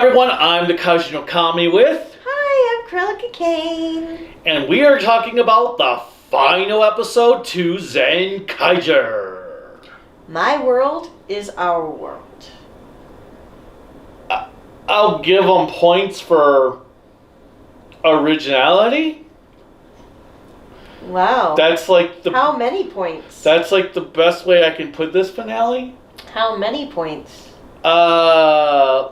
everyone, I'm the Kaiju no Kami with... Hi, I'm Krillika Kane. And we are talking about the final episode to Zenkaiger. My world is our world. I'll give them points for originality. Wow. That's like the... How many points? That's like the best way I can put this finale. How many points?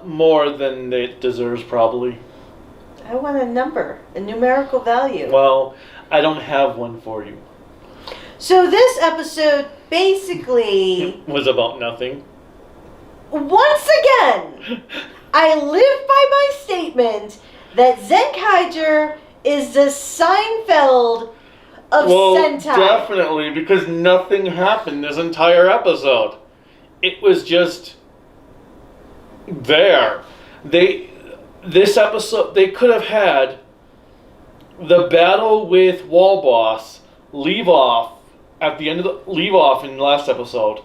More than it deserves, probably. I want a number, a numerical value. Well, I don't have one for you. So this episode basically... was about nothing. Once again, I live by my statement that Zenkaiger is the Seinfeld of Sentai. Definitely, because nothing happened this entire episode. It was just... there. This episode, they could have had the battle with Wall Boss leave off in the last episode,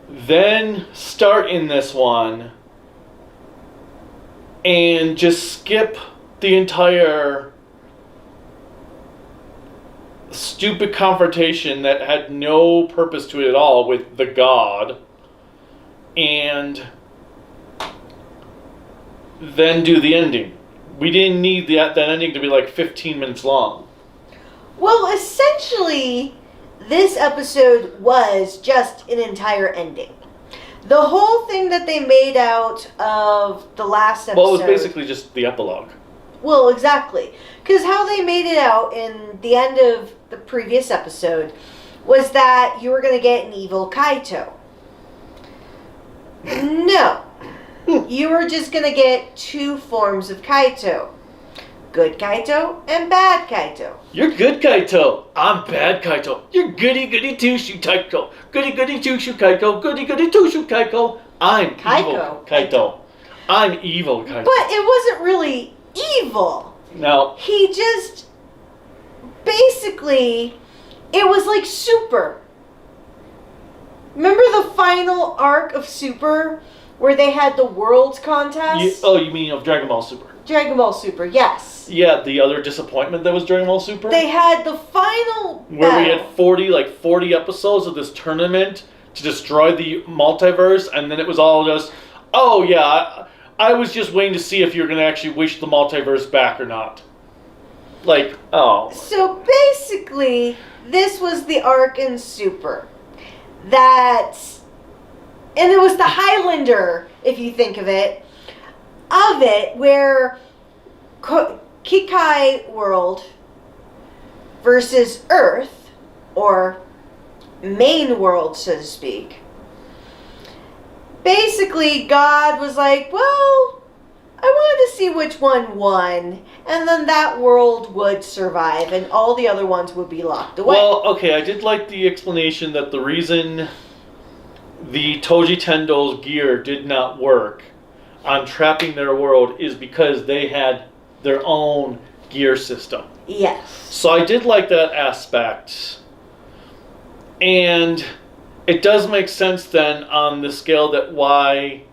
then start in this one, and just skip the entire stupid confrontation that had no purpose to it at all with the god, and then do the ending. We didn't need that ending to be like 15 minutes long. Well, essentially, this episode was just an entire ending. The whole thing that they made out of the last episode... Well, it was basically just the epilogue. Well, exactly. Because how they made it out in the end of the previous episode was that you were going to get an evil Kaito. No. You were just going to get two forms of Kaito. Good Kaito and bad Kaito. You're good Kaito. I'm bad Kaito. You're goody goody two shoe Kaito. Goody goody two shoe Kaito. Goody goody two shoe Kaito. I'm evil Kaito. I'm evil Kaito. But it wasn't really evil. No. He just... basically... it was like Super. Remember the final arc of Super... where they had the Worlds contest? You mean of Dragon Ball Super? Dragon Ball Super, yes. Yeah, the other disappointment that was Dragon Ball Super? They had the final where battle. we had 40 episodes of this tournament to destroy the multiverse, and then it was all just, oh yeah, I was just waiting to see if you're going to actually wish the multiverse back or not. Like, oh. So basically, this was the arc in Super. That... and it was the Highlander, if you think of it, where Kikai world versus Earth, or main world, so to speak. Basically, God was like, well, I wanted to see which one won, and then that world would survive, and all the other ones would be locked away. Well, okay, I did like the explanation that the reason the Toji Tendo's gear did not work on trapping their world is because they had their own gear system. Yes. So I did like that aspect. And it does make sense then on the scale that why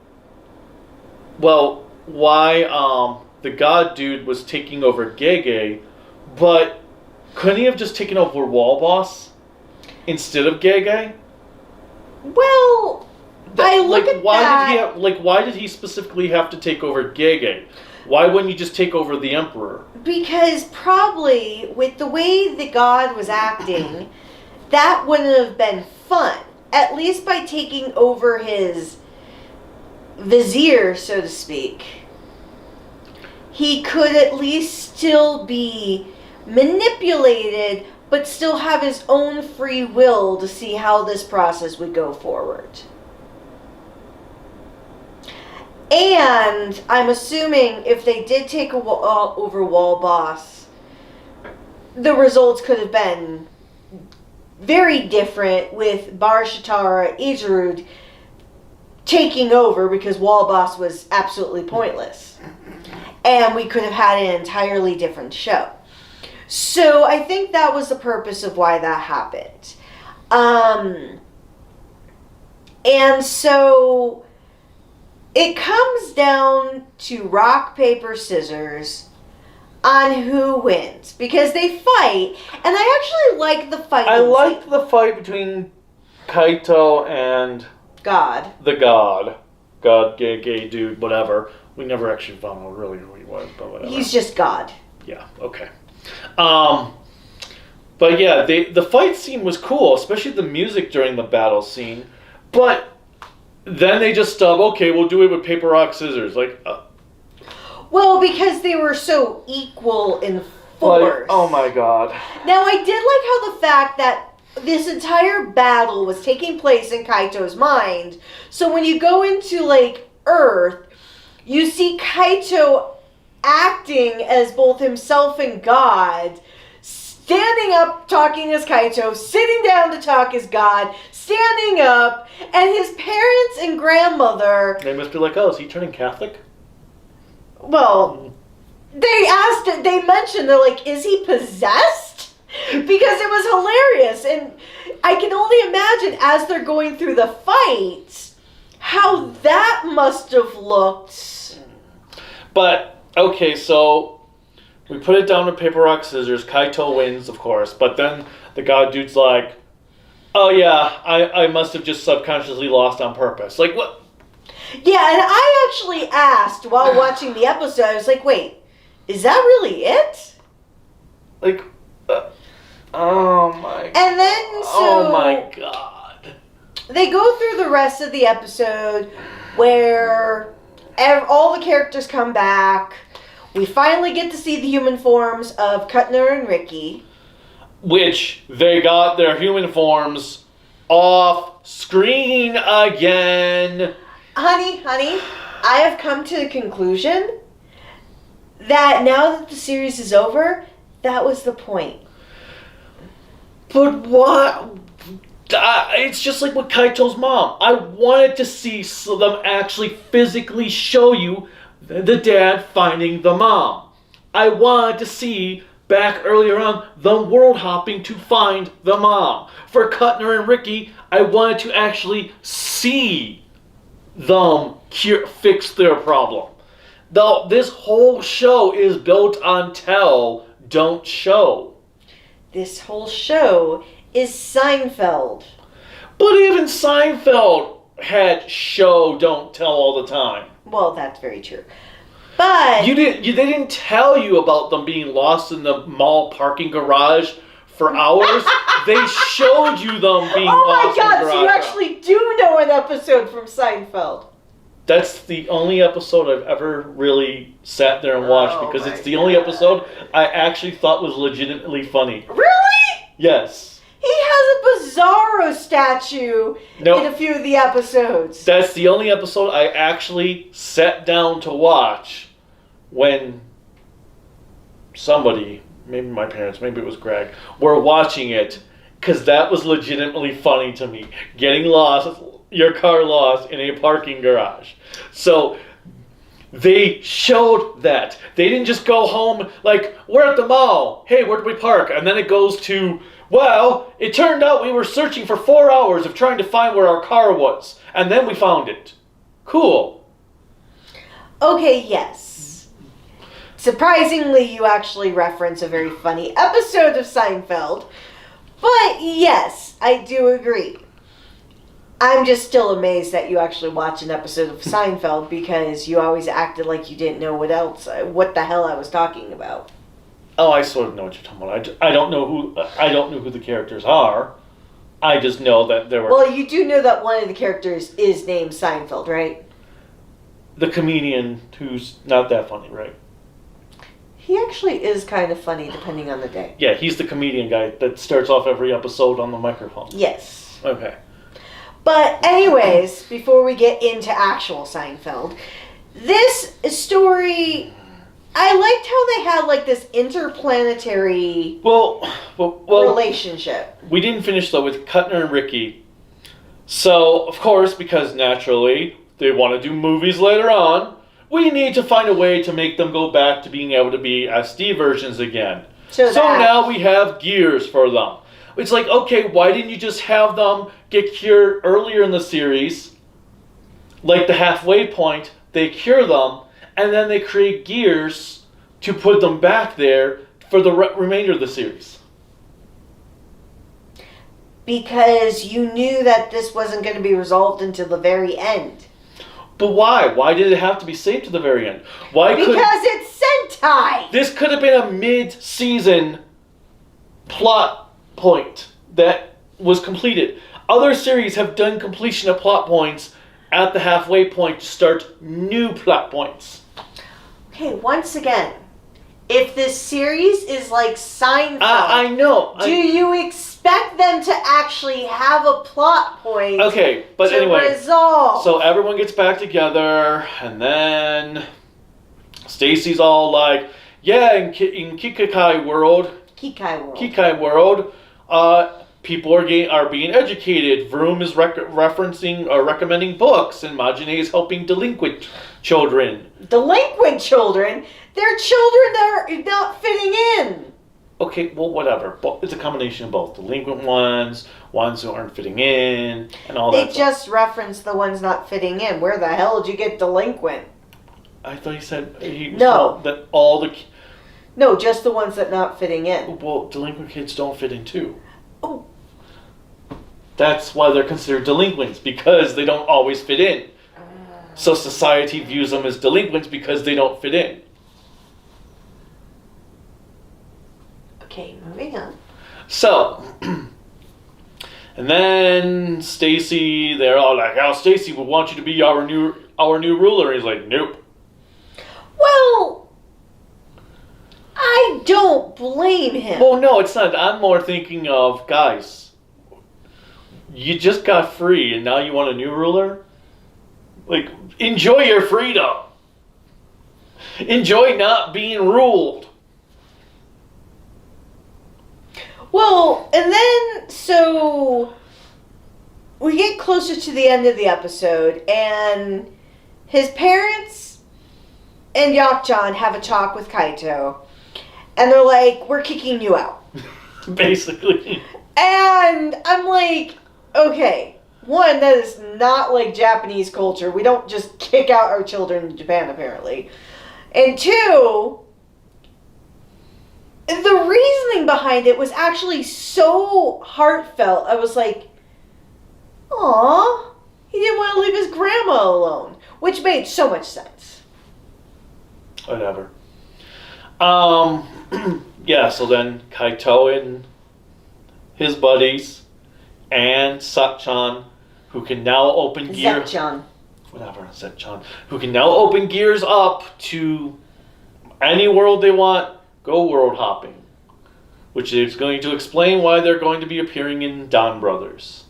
the god dude was taking over Gege, but couldn't he have just taken over Wall Boss instead of Gege? Well, why did he specifically have to take over Gege? Why wouldn't you just take over the Emperor? Because probably with the way the god was acting, that wouldn't have been fun. At least by taking over his vizier, so to speak, he could at least still be manipulated, but still have his own free will to see how this process would go forward. And I'm assuming if they did take over Wall Boss, the results could have been very different with Bar Shatara Ijirud taking over because Wall Boss was absolutely pointless. And we could have had an entirely different show. So I think that was the purpose of why that happened. And so it comes down to rock, paper, scissors on who wins. Because they fight, and I actually like the fight. I liked the fight between Kaito and... God. The God. God, gay dude, whatever. We never actually found out really who he was, but whatever. He's just God. Yeah, okay. But yeah, the fight scene was cool, especially the music during the battle scene. But then they just stub, okay, we'll do it with paper, rock, scissors. Well, because they were so equal in force. Oh my god. Now, I did like how the fact that this entire battle was taking place in Kaito's mind. So when you go into, Earth, you see Kaito acting as both himself and God, standing up talking as Kaito, sitting down to talk as God, standing up, and his parents and grandmother... They must be like, oh, is he turning Catholic? Well, they mentioned, they're like, is he possessed? Because it was hilarious, and I can only imagine as they're going through the fight, how that must have looked. But, okay, so we put it down to paper, rock, scissors. Kaito wins, of course, but then the god dude's like, oh yeah, I must have just subconsciously lost on purpose. Like, what? Yeah, and I actually asked while watching the episode, I was like, wait, is that really it? Like, oh my god. And then, oh my god. They go through the rest of the episode where all the characters come back. We finally get to see the human forms of Kuttner and Ricky. Which, they got their human forms off screen again. Honey, I have come to the conclusion that now that the series is over, that was the point. But what? It's just like with Kaito's mom. I wanted to see them actually physically show you the dad finding the mom. I wanted to see, back earlier on, them world hopping to find the mom. For Kuttner and Ricky, I wanted to actually see them fix their problem. Though this whole show is built on tell, don't show. This whole show is Seinfeld. But even Seinfeld had show, don't tell all the time. Well, that's very true. But they didn't tell you about them being lost in the mall parking garage for hours. They showed you them being lost in the garage. Oh my god, so you actually do know an episode from Seinfeld. That's the only episode I've ever really sat there and watched because it's the only episode I actually thought was legitimately funny. Really? Yes. He has a Bizarro statue in a few of the episodes. That's the only episode I actually sat down to watch when somebody, maybe my parents, maybe it was Greg, were watching it because that was legitimately funny to me. Getting lost, your car lost in a parking garage. So they showed that. They didn't just go home like, we're at the mall. Hey, where did we park? And then it goes to, well, it turned out we were searching for 4 hours of trying to find where our car was. And then we found it. Cool. Okay, yes. Surprisingly, you actually reference a very funny episode of Seinfeld. But yes, I do agree. I'm just still amazed that you actually watched an episode of Seinfeld because you always acted like you didn't know what the hell I was talking about. Oh, I sort of know what you're talking about. I don't know who the characters are. I just know that there were... Well, you do know that one of the characters is named Seinfeld, right? The comedian who's not that funny, right? He actually is kind of funny depending on the day. Yeah, he's the comedian guy that starts off every episode on the microphone. Yes. Okay. But anyways, before we get into actual Seinfeld, this story, I liked how they had like this interplanetary relationship. We didn't finish though with Kuttner and Ricky. So, of course, because naturally they want to do movies later on, we need to find a way to make them go back to being able to be SD versions again. So now we have gears for them. It's like, okay, why didn't you just have them get cured earlier in the series like the halfway point, they cure them, and then they create gears to put them back there for the remainder of the series. Because you knew that this wasn't going to be resolved until the very end. But why? Why did it have to be saved to the very end? Because it's Sentai! This could have been a mid-season plot point that was completed. Other series have done completion of plot points at the halfway point to start new plot points. Okay, once again, if this series is like Seinfeld, I know. Do you expect them to actually have a plot point? Okay, but to anyway, resolve? So everyone gets back together, and then Stacy's all like, "Yeah, in Kikai world, people are being educated. Vroom is referencing or recommending books, and Majine is helping delinquent children." Delinquent children? They're children that are not fitting in. Okay, well, whatever. It's a combination of both. Delinquent ones who aren't fitting in, and all that. They just referenced the ones not fitting in. Where the hell did you get delinquent? I thought he said no. That all the... No, just the ones that not fitting in. Well, delinquent kids don't fit in too. Oh. That's why they're considered delinquents, because they don't always fit in. So society views them as delinquents because they don't fit in. Okay, moving on. So, and then Stacy, they're all like, "Oh, Stacy, we want you to be our new ruler." And he's like, "Nope." Well, I don't blame him. Well, no, it's not. I'm more thinking of, guys, you just got free and now you want a new ruler? Like, enjoy your freedom. Enjoy not being ruled. Well, and then, so, we get closer to the end of the episode, and his parents and Yakchan have a talk with Kaito, and they're like, "We're kicking you out." Basically. And I'm like, okay, one, that is not like Japanese culture. We don't just kick out our children in Japan, apparently. And two, the reasoning behind it was actually so heartfelt. I was like, aw, he didn't want to leave his grandma alone, which made so much sense. Whatever. Yeah, so then Kaito and his buddies and Satchan, who can now open gears... Zetchan. Who can now open gears up to any world they want, go world hopping. Which is going to explain why they're going to be appearing in Don Brothers.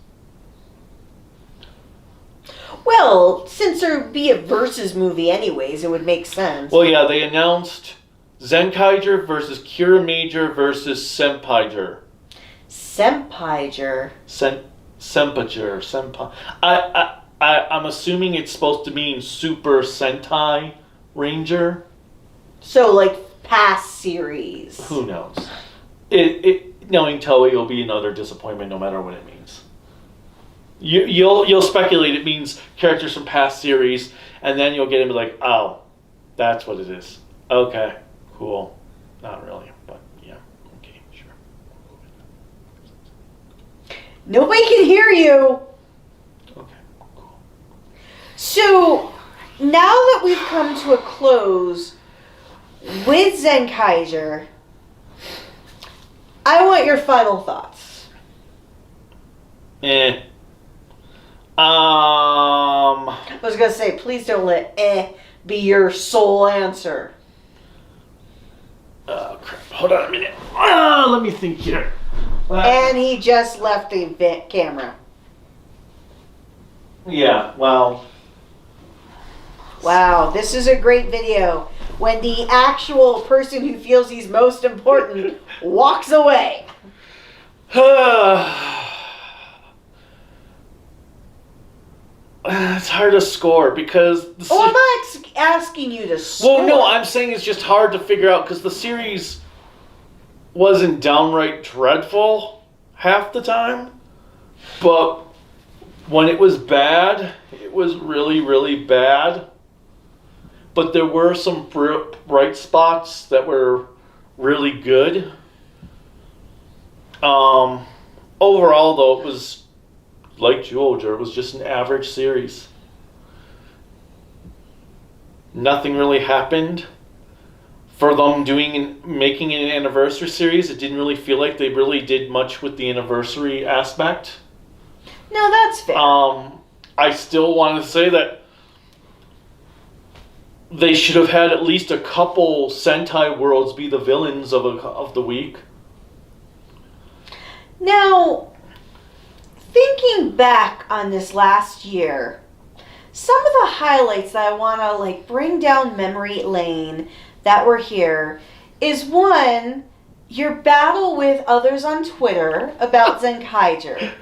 Well, since there would be a versus movie anyways, it would make sense. Well, yeah, they announced Zenkaiger versus Kira Major versus Senpaiger. Senpaiger? Senpai. I'm assuming it's supposed to mean Super Sentai Ranger. So, like, past series. Who knows? Knowing Toei, it'll be another disappointment no matter what it means. You'll speculate it means characters from past series, and then you'll get into like, oh, that's what it is. Okay, cool. Not really, but yeah, okay, sure. Nobody can hear you. Okay, cool. So, now that we've come to a close with Zenkaiger, I want your final thoughts. I was going to say, please don't let be your sole answer. Oh, crap. Hold on a minute. Let me think here. And he just left the camera. Yeah, well. Wow, this is a great video. When the actual person who feels he's most important walks away. It's hard to score because... I'm not asking you to score. Well, no, I'm saying it's just hard to figure out because the series wasn't downright dreadful half the time, but when it was bad, it was really, really bad. But there were some bright spots that were really good. Overall, though, it was like Georgia. It was just an average series. Nothing really happened. For them making an anniversary series, it didn't really feel like they really did much with the anniversary aspect. No, that's fair. I still want to say that they should have had at least a couple Sentai worlds be the villains of the week. Now, thinking back on this last year, some of the highlights that I want to bring down memory lane that were here is one, your battle with others on Twitter about Zenkaiger.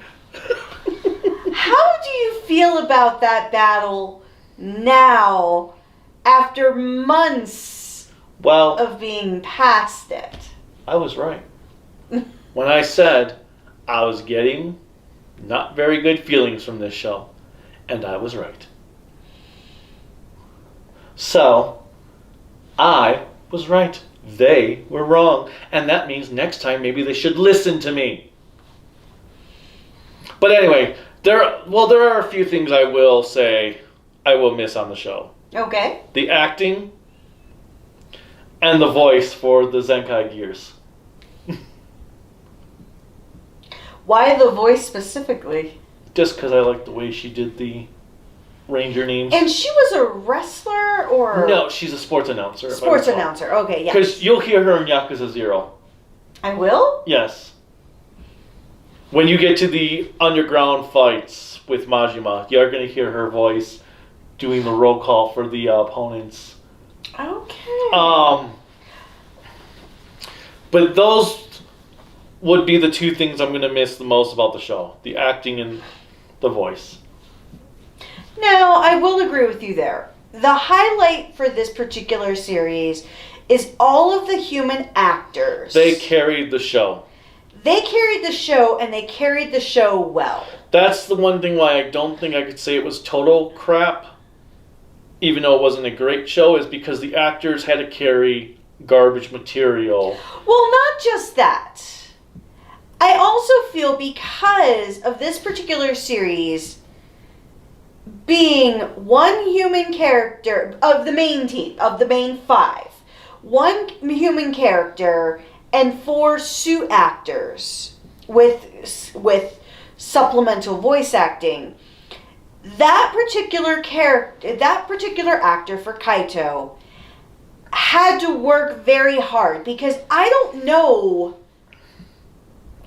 How do you feel about that battle now after months of being past it? I was right. When I said I was getting not very good feelings from this show, and I was right. So, I was right. They were wrong. And that means next time maybe they should listen to me. But anyway, there are a few things I will say I will miss on the show. Okay. The acting and the voice for the Zenkaigers. Why the voice specifically? Just because I like the way she did the Ranger names. And she was a wrestler or? No, she's a sports announcer. Sports announcer, okay, yes. Because you'll hear her in Yakuza 0. I will? Yes. When you get to the underground fights with Majima, you're going to hear her voice doing the roll call for the opponents. Okay. But those would be the two things I'm going to miss the most about the show. The acting and the voice. Now, I will agree with you there. The highlight for this particular series is all of the human actors. They carried the show. They carried the show, and they carried the show well. That's the one thing why I don't think I could say it was total crap, even though it wasn't a great show, is because the actors had to carry garbage material. Well, not just that. I also feel because of this particular series being one human character of the main team, of the main 5, one human character and 4 suit actors with supplemental voice acting, that particular actor for Kaito had to work very hard, because I don't know,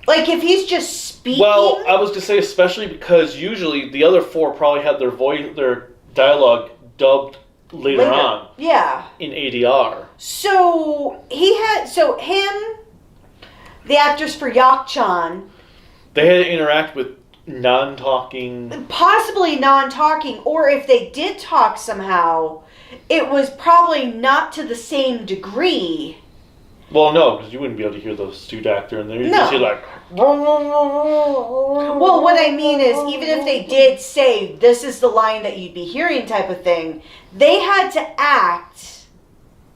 if he's just speaking. Well, I was going to say especially because usually the other 4 probably had their dialogue dubbed later on. Yeah. In ADR. So him, the actors for Yak-chan, they had to interact with non-talking. Possibly non-talking, or if they did talk somehow, it was probably not to the same degree. Well, no, because you wouldn't be able to hear the suit actor, and then you just hear Well, what I mean is, even if they did say, this is the line that you'd be hearing type of thing, they had to act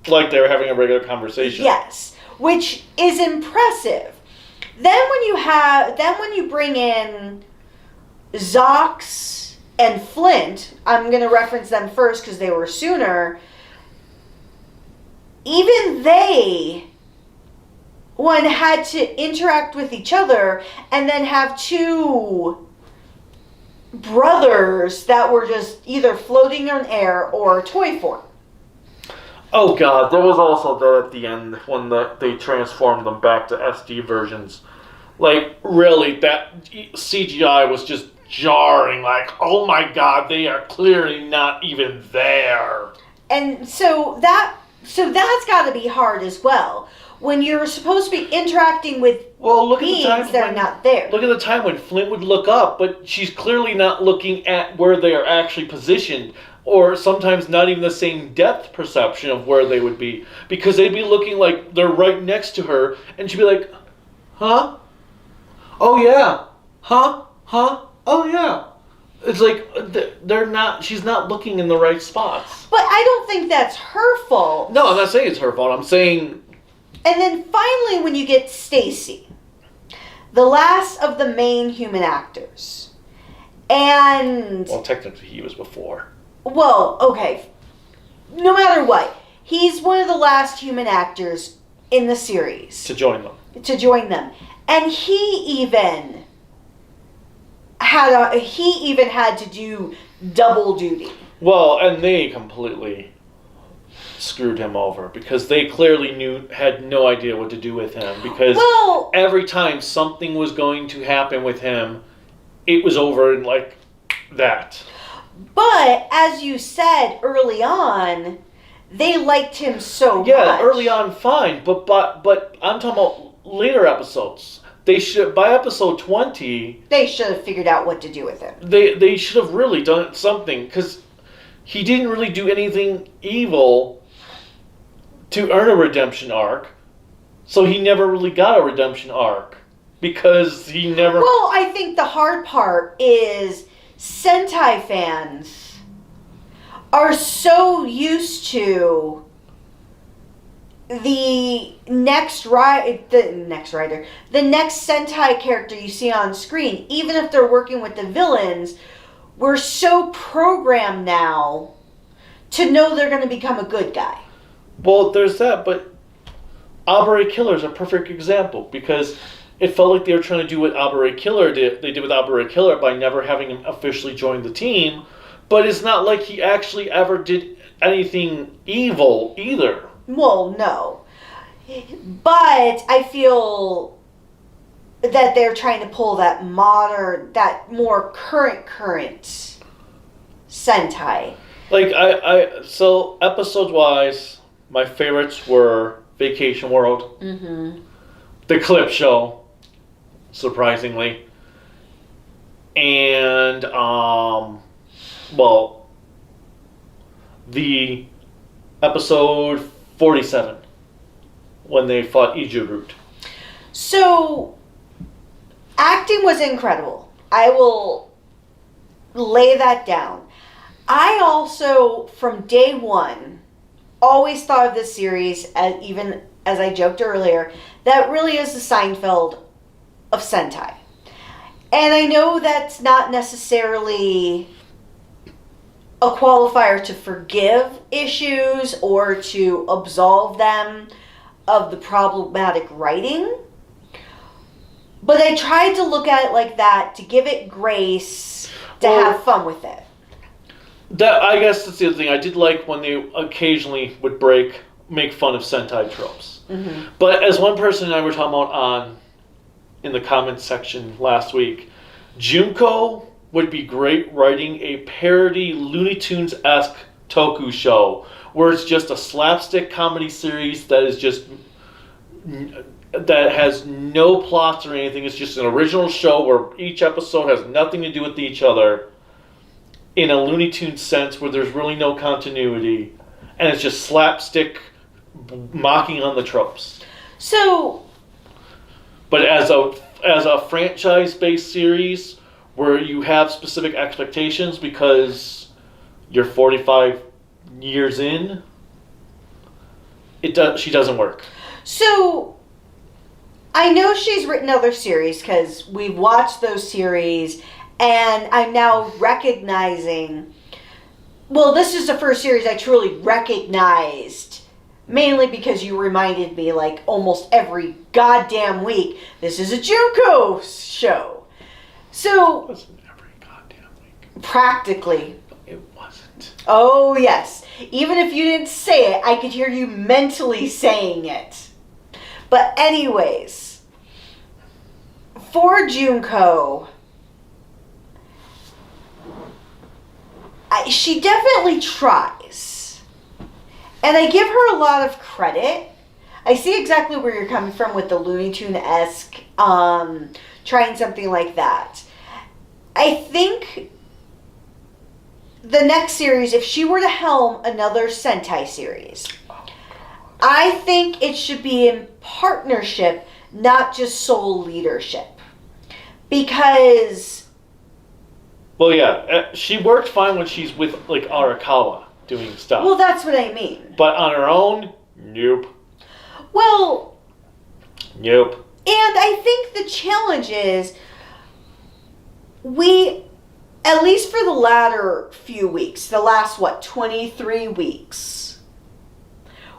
like they were having a regular conversation. Yes, which is impressive. Then when you bring in Zox and Flint, I'm going to reference them first because they were sooner, even they had to interact with each other, and then have 2 brothers that were just either floating in air or toy form. Oh god, there was also that at the end when they transformed them back to SD versions. Really, that CGI was just jarring. Oh my god, they are clearly not even there. And so that's got to be hard as well. When you're supposed to be interacting with beings that are not there. Look at the time when Flint would look up, but she's clearly not looking at where they are actually positioned, or sometimes not even the same depth perception of where they would be, because they'd be looking like they're right next to her, and she'd be like, huh? Oh yeah. Huh? Oh yeah. It's like they're not. She's not looking in the right spots. But I don't think that's her fault. No, I'm not saying it's her fault. I'm saying. And then finally, when you get Stacy, the last of the main human actors, and Well, technically, he was before. well, okay. No matter what, he's one of the last human actors in the series To join them. And he even had to do double duty. Well, and they completely screwed him over because they clearly had no idea what to do with him because every time something was going to happen with him, it was over and like that. But as you said early on, they liked him so much. Yeah, early on, fine, but I'm talking about later episodes. They should, by episode 20, they should have figured out what to do with him. They should have really done something because he didn't really do anything evil to earn a redemption arc, so he never really got a redemption arc because he never. Well, I think the hard part is Sentai fans are so used to the next Sentai character you see on screen, even if they're working with the villains, we're so programmed now to know they're going to become a good guy. Well, there's that, but Abare Killer is a perfect example because it felt like they were trying to do what Abare Killer did. They did with Abare Killer by never having him officially join the team, but it's not like he actually ever did anything evil either. Well, no. But I feel that they're trying to pull that more current Sentai. Like, so episode-wise, my favorites were Vacation World, The Clip Show, surprisingly, and, the episode 47, when they fought Ijurut. So, acting was incredible. I will lay that down. I also, from day one, always thought of this series, even as I joked earlier, that really is the Seinfeld of Sentai. And I know that's not necessarily a qualifier to forgive issues or to absolve them of the problematic writing. But I tried to look at it like that, to give it grace, to have fun with it. That, I guess that's the other thing. I did like when they occasionally would make fun of Sentai tropes. Mm-hmm. But as one person and I were talking about in the comments section last week, Junko would be great writing a parody Looney Tunes-esque Toku show where it's just a slapstick comedy series that has no plots or anything. It's just an original show where each episode has nothing to do with each other in a Looney Tunes sense where there's really no continuity and it's just slapstick mocking on the tropes. So, but as a franchise-based series where you have specific expectations because you're 45 years in, she doesn't work. So, I know she's written other series because we've watched those series, and I'm now recognizing, well, this is the first series I truly recognized, mainly because you reminded me, like, almost every goddamn week, this is a Junko show. So, It wasn't every goddamn week. Practically. It wasn't. Oh, yes. Even if you didn't say it, I could hear you mentally saying it. But anyways, for Junko, she definitely tries. And I give her a lot of credit. I see exactly where you're coming from with the Looney Tune-esque, trying something like that. I think the next series, if she were to helm another Sentai series, I think it should be in partnership, not just sole leadership. Because Well, yeah, she worked fine when she's with, like, Arakawa doing stuff. Well, that's what I mean. But on her own, nope. Well... Nope. And I think the challenge is, we, at least for the latter few weeks, the last, 23 weeks,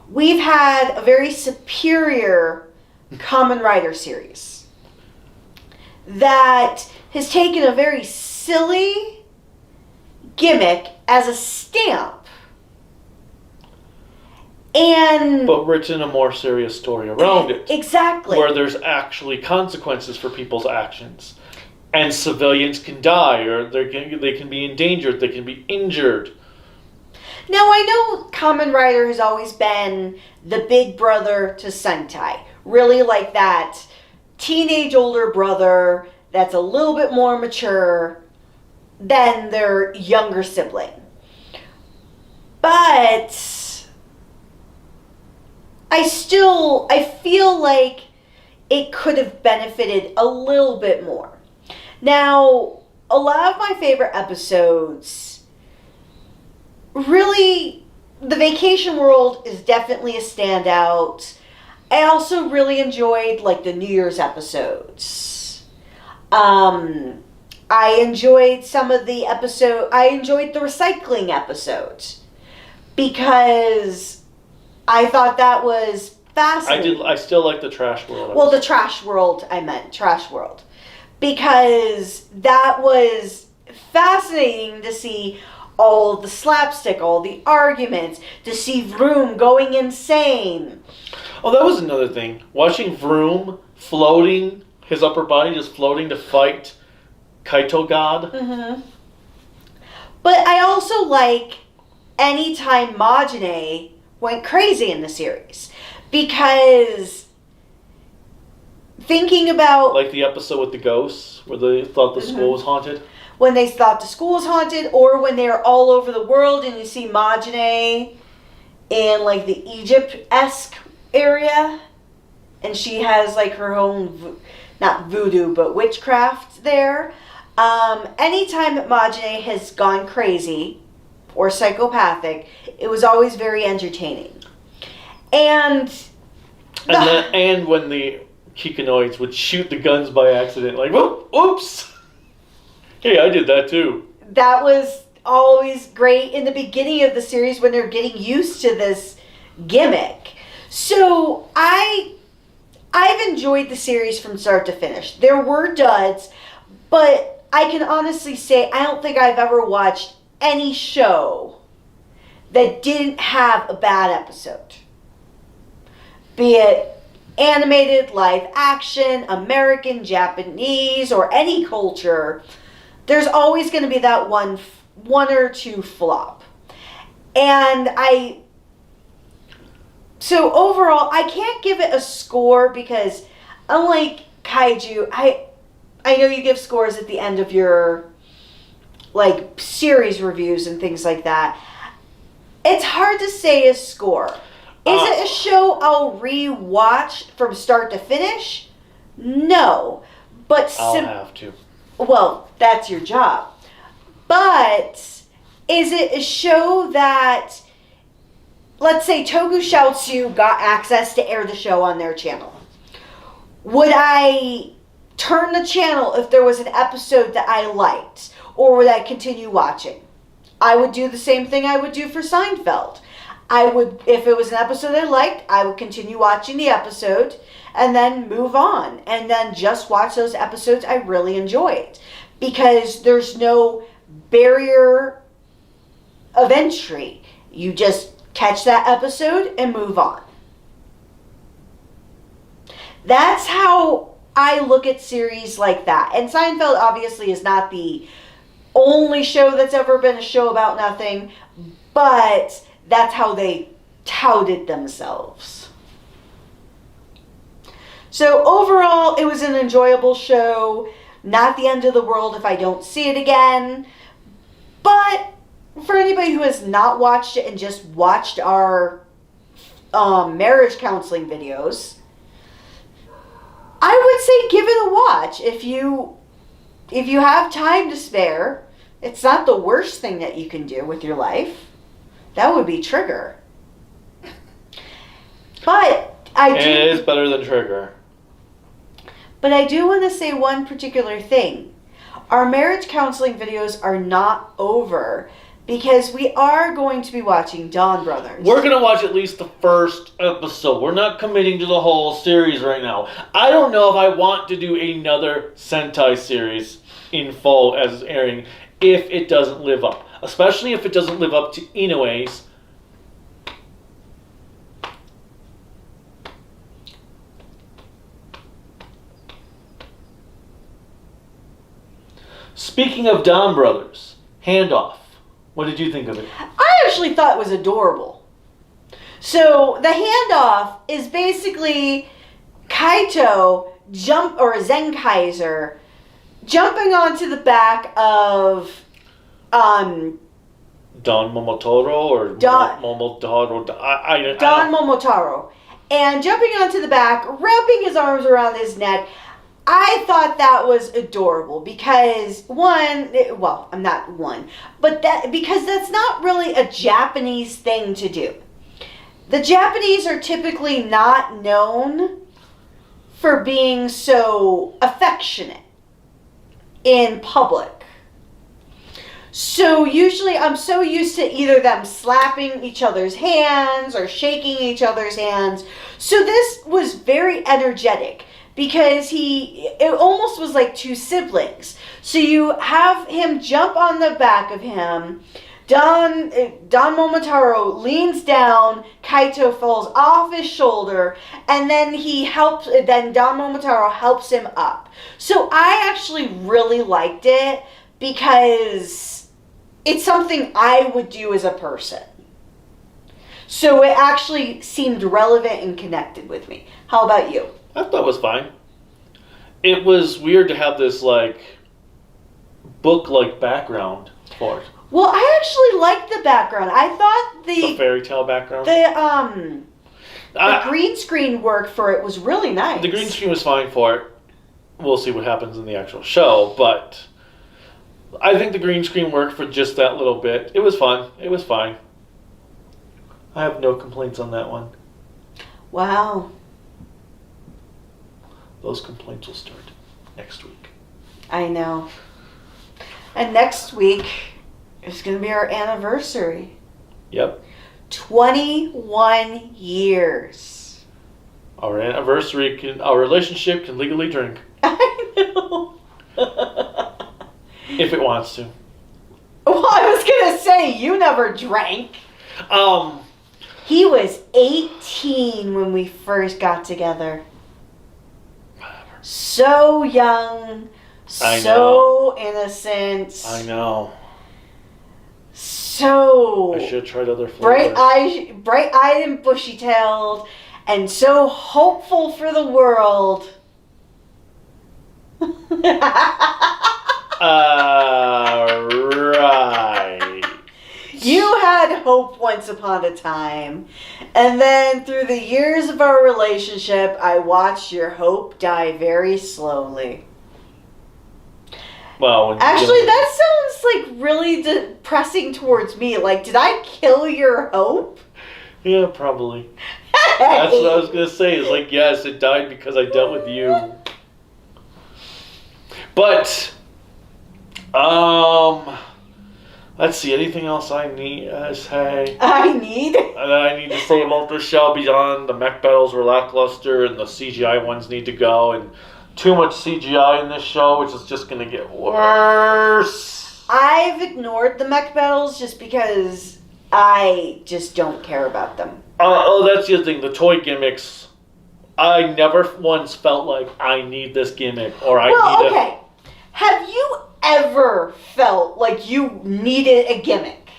we've had a very superior Kamen Rider series that has taken a very silly gimmick as a stamp but written a more serious story around it. Exactly. Where there's actually consequences for people's actions. And civilians can die, or they can be endangered, they can be injured. Now, I know Kamen Rider has always been the big brother to Sentai. Really like that teenage older brother that's a little bit more mature than their younger sibling. But I feel like it could have benefited a little bit more. Now, a lot of my favorite episodes, really, the Vacation World is definitely a standout. I also really enjoyed, like, the New Year's episodes. I enjoyed some of the I enjoyed the recycling episodes because I thought that was fascinating. I still like the Trash World episode. Well, the Trash World, I meant. Trash World. Because that was fascinating to see all the slapstick, all the arguments, to see Vroom going insane. Oh, that was another thing. Watching Vroom floating, his upper body just floating to fight Kaito God. Mm-hmm. But I also like anytime Majine went crazy in the series. Because thinking about... Like the episode with the ghosts, where they thought the school was haunted. When they thought the school was haunted, or when they're all over the world and you see Majine in, like, the Egypt-esque area. And she has, like, her own, not voodoo, but witchcraft there. Anytime that Majine has gone crazy or psychopathic, it was always very entertaining. And when the Kikanoids would shoot the guns by accident, like, oops! Hey, I did that too. That was always great in the beginning of the series when they're getting used to this gimmick. So I've enjoyed the series from start to finish. There were duds, but I can honestly say I don't think I've ever watched any show that didn't have a bad episode. Be it animated, live action, American, Japanese, or any culture, there's always going to be that one or two flop. And so overall, I can't give it a score because unlike kaiju, I know you give scores at the end of your, like, series reviews and things like that. It's hard to say a score. Is it a show I'll re-watch from start to finish? No. But I'll have to. Well, that's your job. But is it a show that, let's say Toku Shoutsu got access to air the show on their channel. Would I turn the channel if there was an episode that I liked? Or would I continue watching? I would do the same thing I would do for Seinfeld. If it was an episode I liked, I would continue watching the episode and then move on. And then just watch those episodes I really enjoyed. Because there's no barrier of entry. You just catch that episode and move on. That's how I look at series like that. And Seinfeld obviously is not the only show that's ever been a show about nothing, but that's how they touted themselves. So overall, it was an enjoyable show. Not the end of the world if I don't see it again. But for anybody who has not watched it and just watched our marriage counseling videos, I would say give it a watch. If you have time to spare, It's not the worst thing that you can do with your life. That would be Trigger. But it is better than Trigger. But I do want to say one particular thing. Our marriage counseling videos are not over because we are going to be watching Dawn Brothers. We're going to watch at least the first episode. We're not committing to the whole series right now. I don't know if I want to do another Sentai series in fall as it's airing if it doesn't live up. Especially if it doesn't live up to Inoue's. Speaking of Dawn Brothers, Handoff. What did you think of it? I actually thought it was adorable. So the Handoff is basically Kaito or Zenkaiger jumping onto the back of Don Momotaro or Momotaro? Don Momotaro. And jumping onto the back, wrapping his arms around his neck. I thought that was adorable because because that's not really a Japanese thing to do. The Japanese are typically not known for being so affectionate in public. So usually I'm so used to either them slapping each other's hands or shaking each other's hands. So this was very energetic. Because it almost was like two siblings. So you have him jump on the back of him. Don Momotaro leans down. Kaito falls off his shoulder. And then Don Momotaro helps him up. So I actually really liked it because it's something I would do as a person. So it actually seemed relevant and connected with me. How about you? I thought it was fine. It was weird to have this, book-like background for it. Well, I actually liked the background. I thought the fairy tale background? The green screen work for it was really nice. The green screen was fine for it. We'll see what happens in the actual show, but I think the green screen worked for just that little bit. It was fun. It was fine. I have no complaints on that one. Wow. Those complaints will start next week. I know. And next week is going to be our anniversary. Yep. 21 years. Our our relationship can legally drink. I know. If it wants to. Well, I was going to say, you never drank. He was 18 when we first got together. So young, so innocent. I know. So I should have tried other flavors. Bright-eyed and bushy-tailed, and so hopeful for the world. Right. You had hope once upon a time, and then through the years of our relationship, I watched your hope die very slowly. Well, actually, that sounds like really depressing towards me. Like, did I kill your hope? Yeah, probably. Hey. That's what I was gonna say. Is like, yes, it died because I dealt with you. But, let's see. Anything else I need to say? I need to say about the show beyond the mech battles were lackluster and the CGI ones need to go and too much CGI in this show, which is just going to get worse. I've ignored the mech battles just because I just don't care about them. That's the other thing. The toy gimmicks. I never once felt like I need this gimmick or okay. Have you ever felt like you needed a gimmick?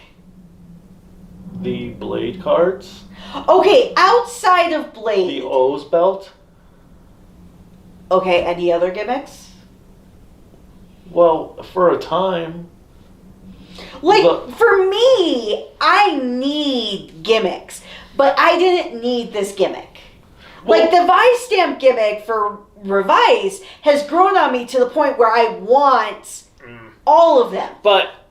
The Blade cards? Okay, outside of Blade. The O's belt? Okay, any other gimmicks? Well, for a time. For me, I need gimmicks, but I didn't need this gimmick. Well, the Vice stamp gimmick for Revise has grown on me to the point where I want all of them. But